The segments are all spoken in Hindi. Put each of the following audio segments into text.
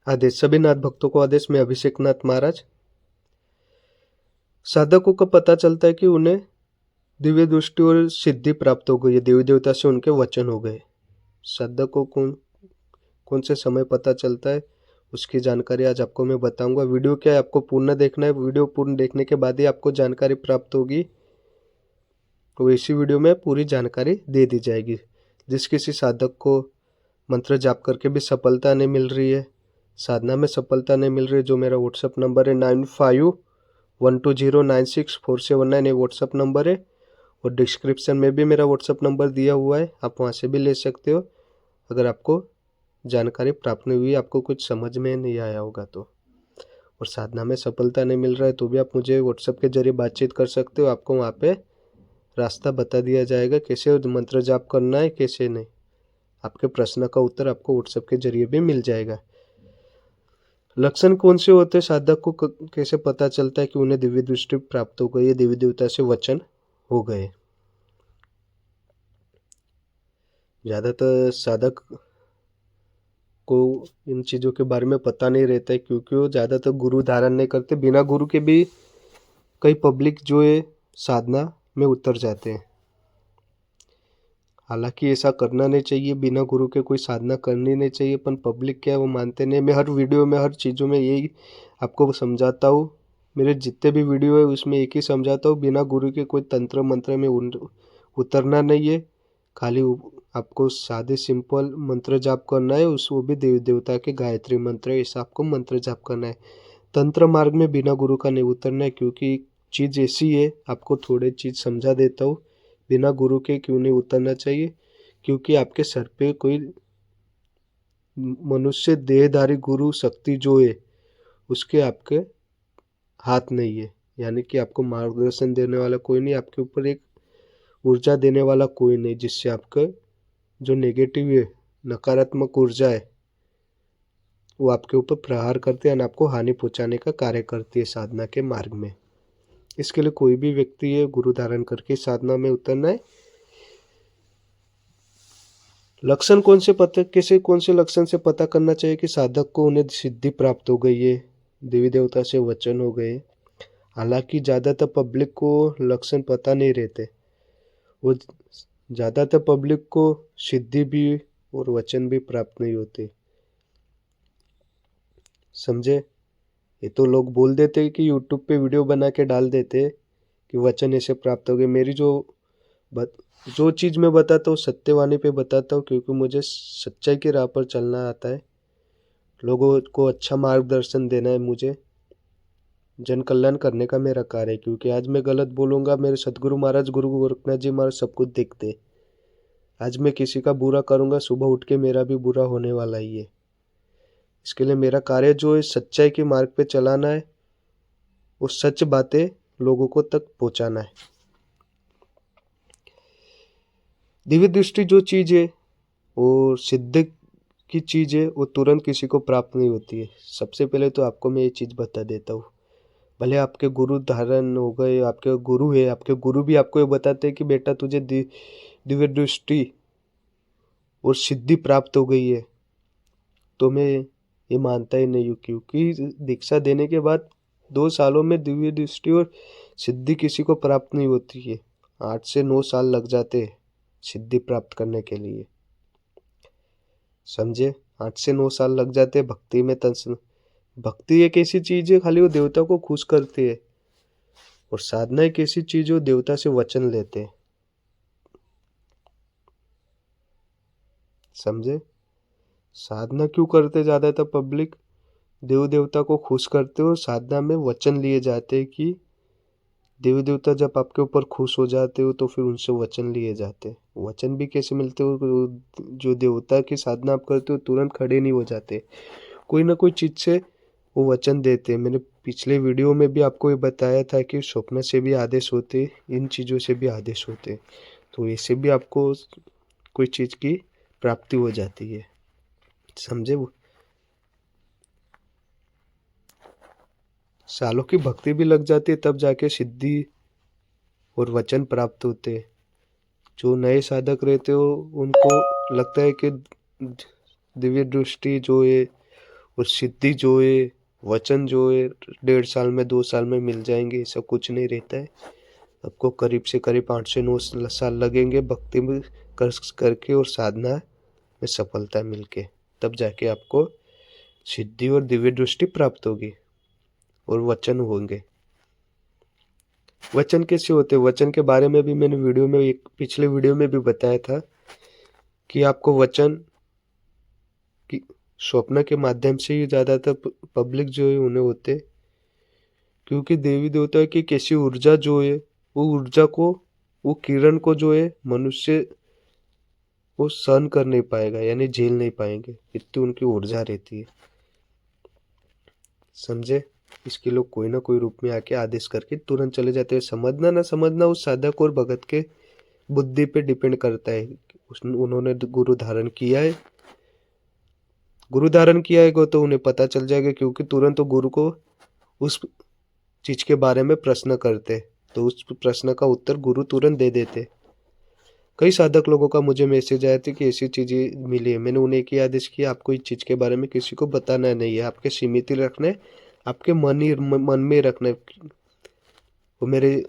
आदेश। सभी नाथ भक्तों को आदेश। मैं अभिषेक नाथ महाराज। साधकों को पता चलता है कि उन्हें दिव्य दृष्टि और सिद्धि प्राप्त हो गई है, देवी देवता से उनके वचन हो गए। साधकों को कौन से समय पता चलता है उसकी जानकारी आज आपको मैं बताऊंगा। वीडियो क्या है, आपको पूर्ण देखना है। वीडियो पूर्ण देखने के बाद ही आपको जानकारी प्राप्त होगी, तो इसी वीडियो में पूरी जानकारी दे दी जाएगी। जिस किसी साधक को मंत्र जाप करके भी सफलता नहीं मिल रही है, साधना में सफलता नहीं मिल रही है, जो मेरा व्हाट्सअप नंबर है 9512096479, ये व्हाट्सअप नंबर है। और डिस्क्रिप्शन में भी मेरा व्हाट्सअप नंबर दिया हुआ है, आप वहाँ से भी ले सकते हो। अगर आपको जानकारी प्राप्त नहीं हुई, आपको कुछ समझ में नहीं आया होगा तो, और साधना में सफलता नहीं मिल रहा है, तो भी आप मुझे व्हाट्सएप के जरिए बातचीत कर सकते हो। आपको वहाँ पे रास्ता बता दिया जाएगा कैसे मंत्र जाप करना है, कैसे नहीं। आपके प्रश्न का उत्तर आपको व्हाट्सएप के जरिए भी मिल जाएगा। लक्षण कौन से होते हैं, साधक को कैसे पता चलता है कि उन्हें दिव्य दृष्टि प्राप्त हो गई है, देवी देवता से वचन हो गए। ज़्यादातर साधक को इन चीज़ों के बारे में पता नहीं रहता है, क्योंकि वो ज़्यादातर गुरु धारण नहीं करते। बिना गुरु के भी कई पब्लिक जो है साधना में उतर जाते हैं। हालांकि ऐसा करना नहीं चाहिए, बिना गुरु के कोई साधना करनी नहीं चाहिए, पर पब्लिक क्या है वो मानते नहीं। मैं हर वीडियो में हर चीज़ों में यही आपको समझाता हूँ। मेरे जितने भी वीडियो है उसमें एक ही समझाता हूँ, बिना गुरु के कोई तंत्र मंत्र में उतरना नहीं है। खाली आपको सादे सिंपल मंत्र जाप करना है, उस वो भी देवी देवता के गायत्री मंत्र है, ऐसा आपको मंत्र जाप करना है। तंत्र मार्ग में बिना गुरु का नहीं उतरना है, क्योंकि चीज़ ऐसी है, आपको थोड़े चीज़ समझा देता हूँ। बिना गुरु के क्यों नहीं उतरना चाहिए, क्योंकि आपके सर पे कोई मनुष्य देहधारी गुरु शक्ति जो है उसके आपके हाथ नहीं है, यानी कि आपको मार्गदर्शन देने वाला कोई नहीं, आपके ऊपर एक ऊर्जा देने वाला कोई नहीं, जिससे आपका जो नेगेटिव है, नकारात्मक ऊर्जा है, वो आपके ऊपर प्रहार करती है और आपको हानि पहुंचाने का कार्य करती है साधना के मार्ग में। इसके लिए कोई भी व्यक्ति है गुरु धारण करके साधना में उतरना है। लक्षण कौन से लक्षण से पता करना चाहिए कि साधक को उन्हें सिद्धि प्राप्त हो गई है, देवी देवता से वचन हो गए। हालांकि ज़्यादातर पब्लिक को लक्षण पता नहीं रहते, वो ज़्यादातर पब्लिक को सिद्धि भी और वचन भी प्राप्त नहीं होते। समझे? ये तो लोग बोल देते हैं कि यूट्यूब पे वीडियो बना के डाल देते कि वचन ऐसे प्राप्त हो गए। मेरी जो चीज़ मैं बताता हूँ सत्यवाणी पे बताता हूँ, क्योंकि मुझे सच्चाई की राह पर चलना आता है। लोगों को अच्छा मार्गदर्शन देना है, मुझे जन कल्याण करने का मेरा कार्य है। क्योंकि आज मैं गलत बोलूँगा, मेरे सदगुरु महाराज गुरु गोरखनाथ जी महाराज सब कुछ देखते। आज मैं किसी का बुरा करूँगा, सुबह उठ के मेरा भी बुरा होने वाला ही है। इसके लिए मेरा कार्य जो है सच्चाई के मार्ग पे चलाना है, वो सच बातें लोगों को तक पहुँचाना है। दिव्य दृष्टि जो चीज़ है और सिद्ध की चीज़ है, वो तुरंत किसी को प्राप्त नहीं होती है। सबसे पहले तो आपको मैं ये चीज़ बता देता हूँ। भले आपके गुरु धारण हो गए, आपके गुरु है, आपके गुरु भी आपको ये बताते हैं कि बेटा तुझे दिव्य दृष्टि और सिद्धि प्राप्त हो गई है, तो मैं ये मानता ही नहीं हूँ। क्योंकि दीक्षा देने के बाद 2 सालों में दिव्य दृष्टि और सिद्धि किसी को प्राप्त नहीं होती है। 8 से 9 साल लग जाते हैं सिद्धि प्राप्त करने के लिए। समझे? 8 से 9 साल लग जाते हैं भक्ति में। भक्ति एक ऐसी चीज है, खाली वो देवता को खुश करती है, और साधना एक ऐसी चीज है, देवता से वचन लेते हैं। समझे? साधना क्यों करते ज्यादातर पब्लिक? देव देवता को खुश करते हो, और साधना में वचन लिए जाते हैं कि देवी देवता जब आपके ऊपर खुश हो जाते हो तो फिर उनसे वचन लिए जाते हैं। वचन भी कैसे मिलते हो? जो देवता की साधना आप करते हो तुरंत खड़े नहीं हो जाते, कोई ना कोई चीज से वो वचन देते हैं। मैंने पिछले वीडियो में भी आपको ये बताया था कि स्वप्न से भी आदेश होते, इन चीज़ों से भी आदेश होते, तो इससे भी आपको कोई चीज़ की प्राप्ति हो जाती है। समझे? वो सालों की भक्ति भी लग जाती है, तब जाके सिद्धि और वचन प्राप्त होते। जो नए साधक रहते हो उनको लगता है कि दिव्य दृष्टि जो है और सिद्धि जो है, वचन जो है 1.5 साल में 2 साल में मिल जाएंगे, ऐसा कुछ नहीं रहता है। आपको करीब से करीब 8 से 9 साल लगेंगे भक्ति में करके और साधना में सफलता मिलके, तब जाके आपको सिद्धि और दिव्य दृष्टि प्राप्त होगी और वचन होंगे। वचन कैसे होते हैं, वचन के बारे में भी मैंने वीडियो में, एक पिछले वीडियो में भी बताया था कि आपको वचन की स्वप्न के माध्यम से ही ज़्यादातर पब्लिक जो है उन्हें होते, क्योंकि देवी देवता की कैसी ऊर्जा जो है, वो ऊर्जा को, वो किरण को जो है मनुष्य वो सहन कर नहीं पाएगा, यानी झेल नहीं पाएंगे, इतनी उनकी ऊर्जा रहती है। समझे? इसके लोग कोई ना कोई रूप में आके आदेश करके तुरंत चले जाते हैं। समझना ना समझना उस साधक और भगत के बुद्धि पे डिपेंड करता है। उन्होंने गुरु धारण किया है, गुरु धारण किया है तो उन्हें पता चल जाएगा, क्योंकि तुरंत तो गुरु को उस चीज के बारे में प्रश्न करते, तो उस प्रश्न का उत्तर गुरु तुरंत दे देते। कई साधक लोगों का मुझे मैसेज आया था कि ऐसी चीजें मिली है। मैंने उन्हें एक ही आदेश किया, आपको इस चीज के बारे में किसी को बताना नहीं है, आपके सीमित ही रखने, आपके मन में रखना। वो मेरे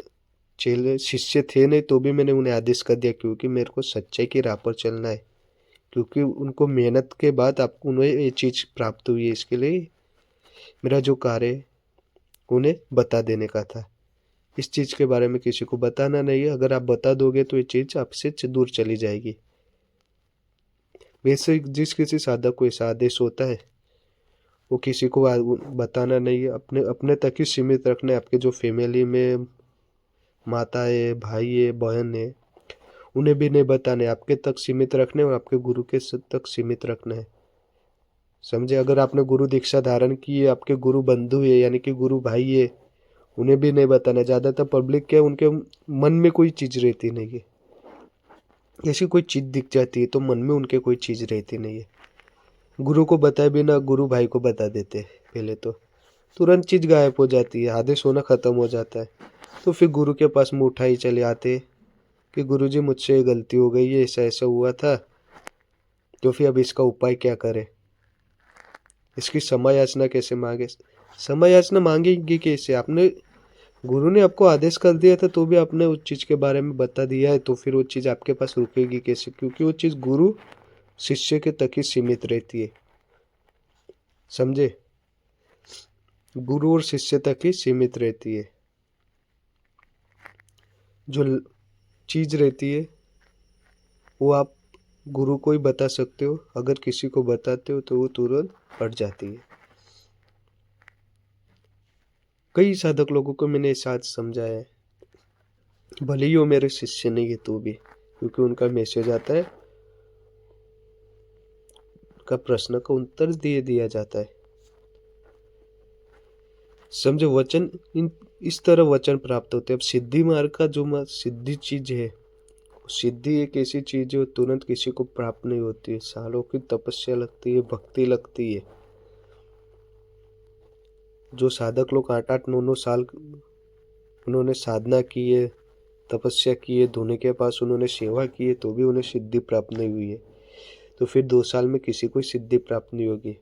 चेले शिष्य थे नहीं, तो भी मैंने उन्हें आदेश कर दिया, क्योंकि मेरे को सच्चाई की राह पर चलना है, क्योंकि उनको मेहनत के बाद आपको उन्हें ये चीज़ प्राप्त हुई है। इसके लिए मेरा जो कार्य है उन्हें बता देने का था। इस चीज़ के बारे में किसी को बताना नहीं है, अगर आप बता दोगे तो ये चीज़ आपसे दूर चली जाएगी। वैसे जिस किसी साधक को ऐसा आदेश होता है वो किसी को बताना नहीं है, अपने अपने तक ही सीमित रखना है। आपके जो फैमिली में माता है, भाई है, बहन है, उन्हें भी नहीं बताने, आपके तक सीमित रखने और आपके गुरु के तक सीमित रखना है। समझे? अगर आपने गुरु दीक्षा धारण की है, आपके गुरु बंधु है यानी कि गुरु भाई है, उन्हें भी नहीं बताना। ज़्यादातर पब्लिक के उनके मन में कोई चीज़ रहती नहीं है, ऐसी कोई चीज़ दिख जाती है तो मन में उनके कोई चीज़ रहती नहीं है। गुरु को बताए बिना गुरु भाई को बता देते, पहले तो तुरंत चीज़ गायब हो जाती है, आदेश होना ख़त्म हो जाता है। तो फिर गुरु के पास मुँह उठाई चले आते कि गुरुजी मुझसे गलती हो गई है, ऐसा ऐसा हुआ था, तो फिर अब इसका उपाय क्या करें, इसकी क्षमा याचना कैसे मांगे। क्षमा याचना मांगेंगे कैसे? आपने, गुरु ने आपको आदेश कर दिया था तो भी आपने उस चीज़ के बारे में बता दिया है, तो फिर वो चीज़ आपके पास रुकेगी कैसे? क्योंकि वो चीज़ गुरु शिष्य के तक ही सीमित रहती है। समझे? गुरु और शिष्य तक ही सीमित रहती है। जो चीज़ रहती है वो आप गुरु को ही बता सकते हो, अगर किसी को बताते हो तो वो तुरंत हट जाती है। कई साधक लोगों को मैंने ऐसा आज समझाया है, भले ही वो मेरे शिष्य नहीं है तो भी, क्योंकि उनका मैसेज आता है, उनका प्रश्न का उत्तर दिया जाता है। समझो? वचन इस तरह वचन प्राप्त होते हैं। अब सिद्धि मार्ग का जो सिद्धि चीज है, सिद्धि एक ऐसी चीज है तुरंत किसी को प्राप्त नहीं होती है, सालों की तपस्या लगती है, भक्ति लगती है। जो साधक लोग 8-8, 9-9 साल उन्होंने साधना की है, तपस्या की है, धोने के पास उन्होंने सेवा की है, तो भी उन्हें सिद्धि प्राप्त नहीं हुई है, तो फिर 2 साल में किसी को सिद्धि प्राप्त नहीं होगी।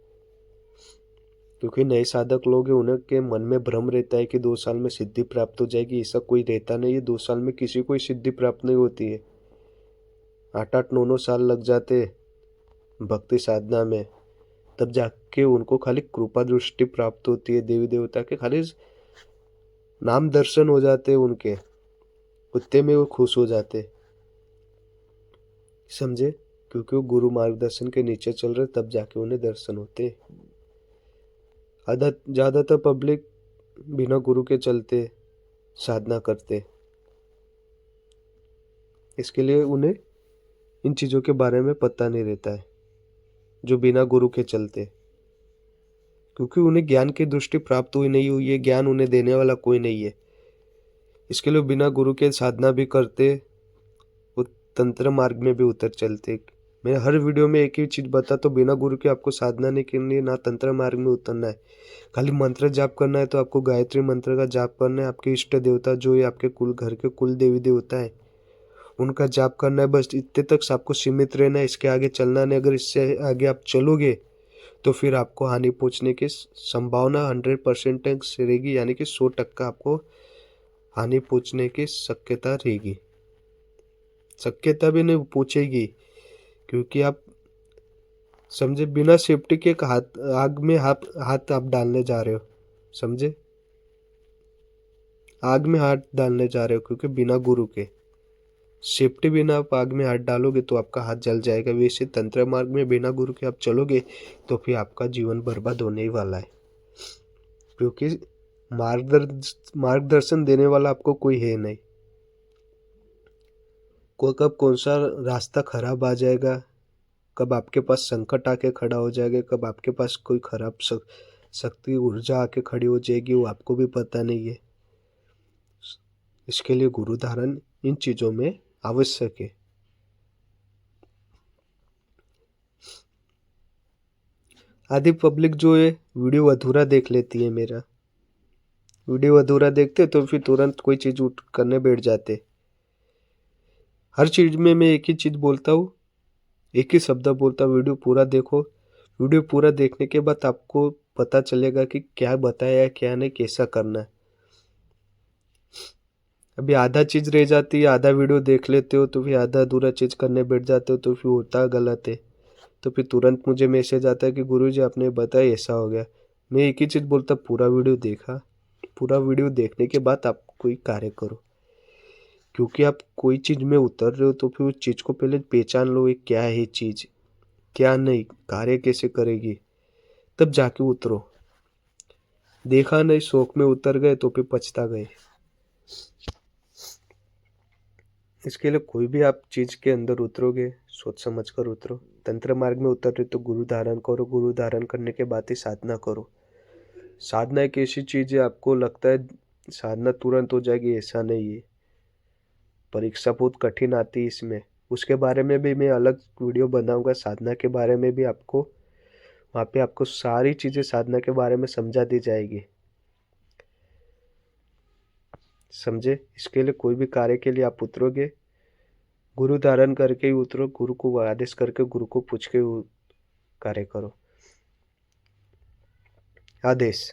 क्योंकि नए साधक लोग हैं, उनके मन में भ्रम रहता है कि 2 साल में सिद्धि प्राप्त हो जाएगी, ऐसा कोई रहता नहीं है। 2 साल में किसी को सिद्धि प्राप्त नहीं होती है, 8-8, 9-9 साल लग जाते भक्ति साधना में, तब जाके उनको खाली कृपा दृष्टि प्राप्त होती है, देवी देवता के खाली नाम दर्शन हो जाते उनके, उतने में वो खुश हो जाते। समझे? क्योंकि वो गुरु मार्गदर्शन के नीचे चल रहे, तब जाके उन्हें दर्शन होते। ज़्यादातर पब्लिक बिना गुरु के चलते साधना करते, इसके लिए उन्हें इन चीज़ों के बारे में पता नहीं रहता है, जो बिना गुरु के चलते, क्योंकि उन्हें ज्ञान की दृष्टि प्राप्त हुई नहीं हुई है, ज्ञान उन्हें देने वाला कोई नहीं है। इसके लिए बिना गुरु के साधना भी करते, वो तंत्र मार्ग में भी उतर चलते। मैं हर वीडियो में एक ही चीज़ बताता हूँ, बिना गुरु के आपको साधना नहीं करनी है, ना तंत्र मार्ग में उतरना है। खाली मंत्र जाप करना है तो आपको गायत्री मंत्र का जाप करना है, आपके इष्ट देवता जो है, आपके कुल घर के कुल देवी देवता है, उनका जाप करना है, बस इतने तक आपको सीमित रहना है, इसके आगे चलना नहीं। अगर इससे आगे आप चलोगे तो फिर आपको हानि पहुंचने की संभावना 100% रहेगी, यानी कि 100% आपको हानि पहुंचने की शक्यता रहेगी। शक्यता भी नहीं पूछेगी, क्योंकि आप समझे बिना सेफ्टी के एक हाथ आग में हाथ हाथ आप डालने जा रहे हो। समझे, आग में हाथ डालने जा रहे हो, क्योंकि बिना गुरु के सेफ्टी बिना आप आग में हाथ डालोगे तो आपका हाथ जल जाएगा। वैसे तंत्र मार्ग में बिना गुरु के आप चलोगे तो फिर आपका जीवन बर्बाद होने ही वाला है, क्योंकि मार्गदर्शन देने वाला आपको कोई है नहीं। कोई कब कौन सा रास्ता खराब आ जाएगा, कब आपके पास संकट आके खड़ा हो जाएगा, कब आपके पास कोई खराब शक्ति ऊर्जा आके खड़ी हो जाएगी, वो आपको भी पता नहीं है। इसके लिए गुरु धारण इन चीजों में आवश्यक है। आधी पब्लिक जो है वीडियो अधूरा देख लेती है। मेरा वीडियो अधूरा देखते तो फिर तुरंत कोई चीज उठ करने बैठ जाते। हर चीज में मैं एक ही चीज बोलता हूँ, एक ही शब्द बोलता हूँ, वीडियो पूरा देखो। वीडियो पूरा देखने के बाद आपको पता चलेगा कि क्या बताया है, क्या नहीं, कैसा करना है। अभी आधा चीज रह जाती है, आधा वीडियो देख लेते हो तो फिर आधा अधूरा चीज करने बैठ जाते हो, तो फिर होता गलत है। तो फिर तुरंत मुझे मैसेज आता है कि गुरुजी आपने बताया ऐसा हो गया। मैं एक ही चीज बोलता, पूरा वीडियो देखा, पूरा वीडियो देखने के बाद आप कोई कार्य करो। क्योंकि आप कोई चीज में उतर रहे हो तो फिर उस चीज को पहले पहचान लो, ये क्या है चीज, क्या नहीं, कार्य कैसे करेगी, तब जाके उतरो। देखा नहीं, शौक में उतर गए तो फिर पछता गए। इसके लिए कोई भी आप चीज के अंदर उतरोगे, सोच समझ कर उतरो। तंत्र मार्ग में उतर रहे तो गुरु धारण करो, गुरु धारण करने के बाद ही साधना करो। साधना एक ऐसी चीज है, आपको लगता है साधना तुरंत हो जाएगी, ऐसा नहीं है। परीक्षा बहुत कठिन आती है इसमें, उसके बारे में भी मैं अलग वीडियो बनाऊंगा। साधना के बारे में भी आपको वहाँ पे आपको सारी चीजें साधना के बारे में समझा दी जाएगी। समझे, इसके लिए कोई भी कार्य के लिए आप उतरोगे, गुरु धारण करके ही उतरो। गुरु को आदेश करके, गुरु को पूछ के कार्य करो। आदेश।